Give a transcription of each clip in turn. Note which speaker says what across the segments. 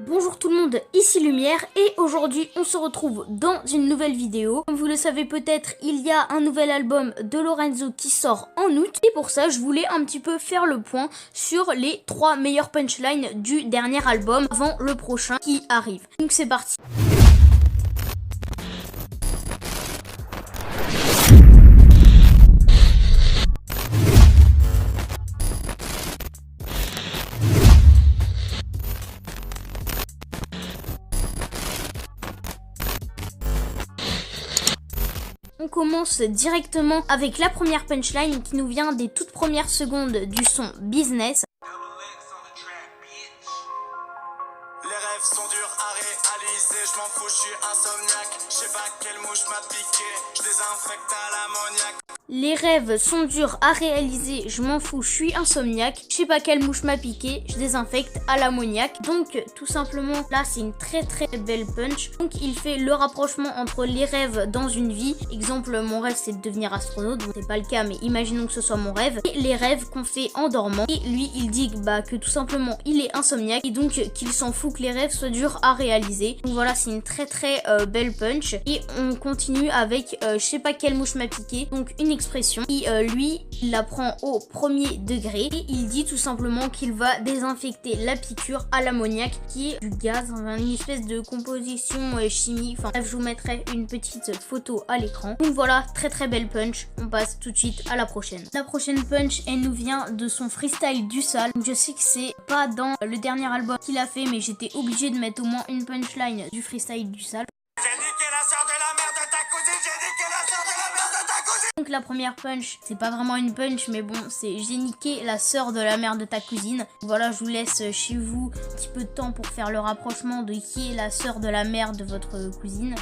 Speaker 1: Bonjour tout le monde, ici Lumière et aujourd'hui on se retrouve dans une nouvelle vidéo. Comme vous le savez peut-être, il y a un nouvel album de Lorenzo qui sort en août et pour ça je voulais un petit peu faire le point sur les 3 meilleures punchlines du dernier album avant le prochain qui arrive. Donc c'est parti. On commence directement avec la première punchline qui nous vient des toutes premières secondes du son Business.
Speaker 2: Les rêves sont durs à réaliser, je m'en fous, je suis insomniaque. Je sais pas quelle mouche m'a piqué, je désinfecte à l'ammoniaque.
Speaker 1: Les rêves sont durs à réaliser, je m'en fous, je suis insomniaque. Je sais pas quelle mouche m'a piqué, je désinfecte à l'ammoniaque. Donc tout simplement là c'est une très belle punch. Donc il fait le rapprochement entre les rêves dans une vie. Exemple, mon rêve c'est de devenir astronaute, donc c'est pas le cas mais imaginons que ce soit mon rêve. Et les rêves qu'on fait en dormant. Et lui il dit que tout simplement il est insomniaque et donc qu'il s'en fout que les rêves soient durs à réaliser. Donc voilà, c'est une très belle punch. Et on continue avec je sais pas quelle mouche m'a piqué. Donc une expression qui lui il la prend au premier degré et il dit tout simplement qu'il va désinfecter la piqûre à l'ammoniac qui est du gaz, une espèce de composition chimique. Enfin bref, je vous mettrai une petite photo à l'écran. Donc voilà, très belle punch. On passe tout de suite à la prochaine. La prochaine punch elle nous vient de son freestyle du sale. Je sais que c'est pas dans le dernier album qu'il a fait mais j'étais obligée de mettre au moins une punchline du freestyle du sale.
Speaker 2: J'ai niqué la sœur de la mère de ta cousine, j'ai niqué la sœur de la mère de ta cousine.
Speaker 1: Donc la première punch, c'est pas vraiment une punch mais bon, c'est j'ai niqué la sœur de la mère de ta cousine. Voilà, je vous laisse chez vous un petit peu de temps pour faire le rapprochement de qui est la sœur de la mère de votre cousine.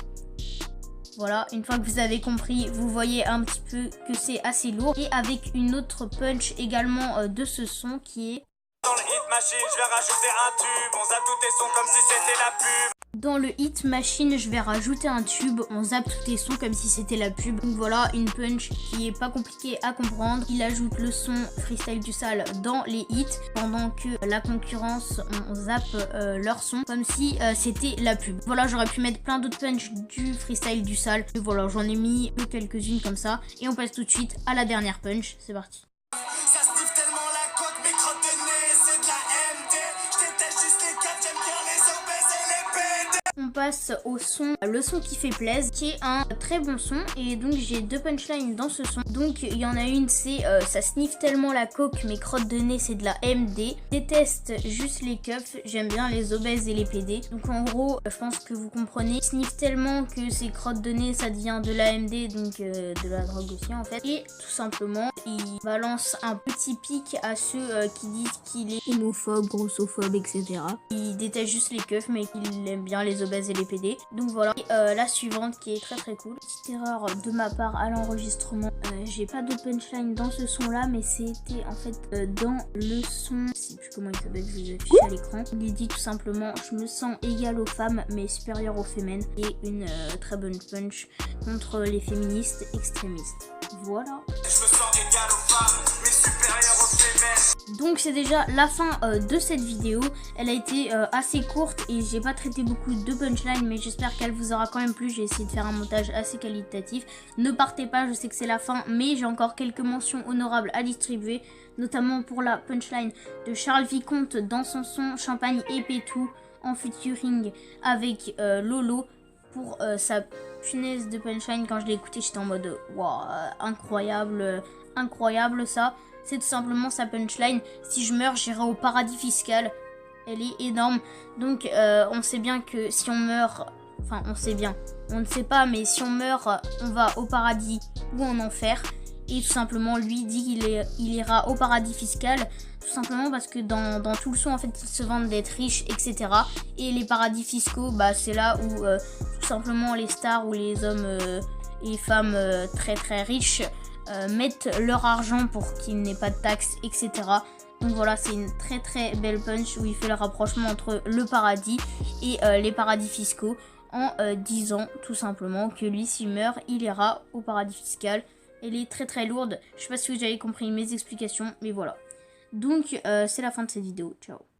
Speaker 1: Voilà, une fois que vous avez compris, vous voyez un petit peu que c'est assez lourd. Et avec une autre punch également de ce son qui est...
Speaker 2: Dans le hit machine, je vais rajouter un tube, on zappe tous tes sons comme si c'était la pub.
Speaker 1: Dans le hit machine, je vais rajouter un tube, on zappe tous tes sons comme si c'était la pub. Donc voilà, une punch qui est pas compliquée à comprendre. Il ajoute le son freestyle du sale dans les hits, pendant que la concurrence, on zappe leur son comme si c'était la pub. Voilà, j'aurais pu mettre plein d'autres punch du freestyle du sale. Mais voilà, j'en ai mis que quelques-unes comme ça. Et on passe tout de suite à la dernière punch, c'est parti.
Speaker 2: Ça sniffe tellement la coque, mes crottes de nez, c'est de la MD. Je déteste juste les caps, j'aime bien les obèses et les PD.
Speaker 1: On passe au son, le son qui fait plaisir, qui est un très bon son. Et donc j'ai deux punchlines dans ce son. Donc il y en a une, c'est ça sniffe tellement la coke, mes crottes de nez c'est de la MD. Déteste juste les keufs, j'aime bien les obèses et les PD. Donc en gros, je pense que vous comprenez. Sniffe tellement que ses crottes de nez ça devient de la MD, donc de la drogue aussi en fait. Et tout simplement, il balance un petit pic à ceux qui disent qu'il est homophobe, grossophobe, etc. Il déteste juste les keufs mais qu'il aime bien les obèses et les PD. Donc voilà. Et la suivante qui est très cool. Petite erreur de ma part à l'enregistrement. J'ai pas de punchline dans ce son là mais c'était en fait dans le son, je sais plus comment il s'appelle, je vous affiche à l'écran. Il dit tout simplement je me sens égal aux femmes mais supérieur aux fémènes. Et une très bonne punch contre les féministes extrémistes. Voilà.
Speaker 2: Je me sens égal aux femmes, mais supérieur aux fémènes.
Speaker 1: Donc c'est déjà la fin de cette vidéo. Elle a été assez courte et j'ai pas traité beaucoup de punchlines mais j'espère qu'elle vous aura quand même plu. J'ai essayé de faire un montage assez qualitatif. Ne partez pas, je sais que c'est la fin mais j'ai encore quelques mentions honorables à distribuer, notamment pour la punchline de Charles Vicomte dans son son Champagne et Pétou en featuring avec Lolo. Pour sa punaise de punchline, quand je l'ai écouté j'étais en mode wow, incroyable ça. C'est tout simplement sa punchline, si je meurs j'irai au paradis fiscal. Elle est énorme. Donc on sait bien que si on meurt, enfin on sait bien, on ne sait pas mais si on meurt on va au paradis ou en enfer. Et tout simplement lui dit qu'il ira au paradis fiscal. Tout simplement parce que dans tout le son en fait ils se vendent d'être riches etc. Et les paradis fiscaux c'est là où tout simplement les stars ou les hommes et les femmes très riches mettent leur argent pour qu'il n'ait pas de taxes etc. Donc voilà, c'est une très belle punch où il fait le rapprochement entre le paradis et les paradis fiscaux en disant tout simplement que lui s'il meurt il ira au paradis fiscal. Elle est très lourde, je sais pas si vous avez compris mes explications mais voilà. Donc c'est la fin de cette vidéo, ciao.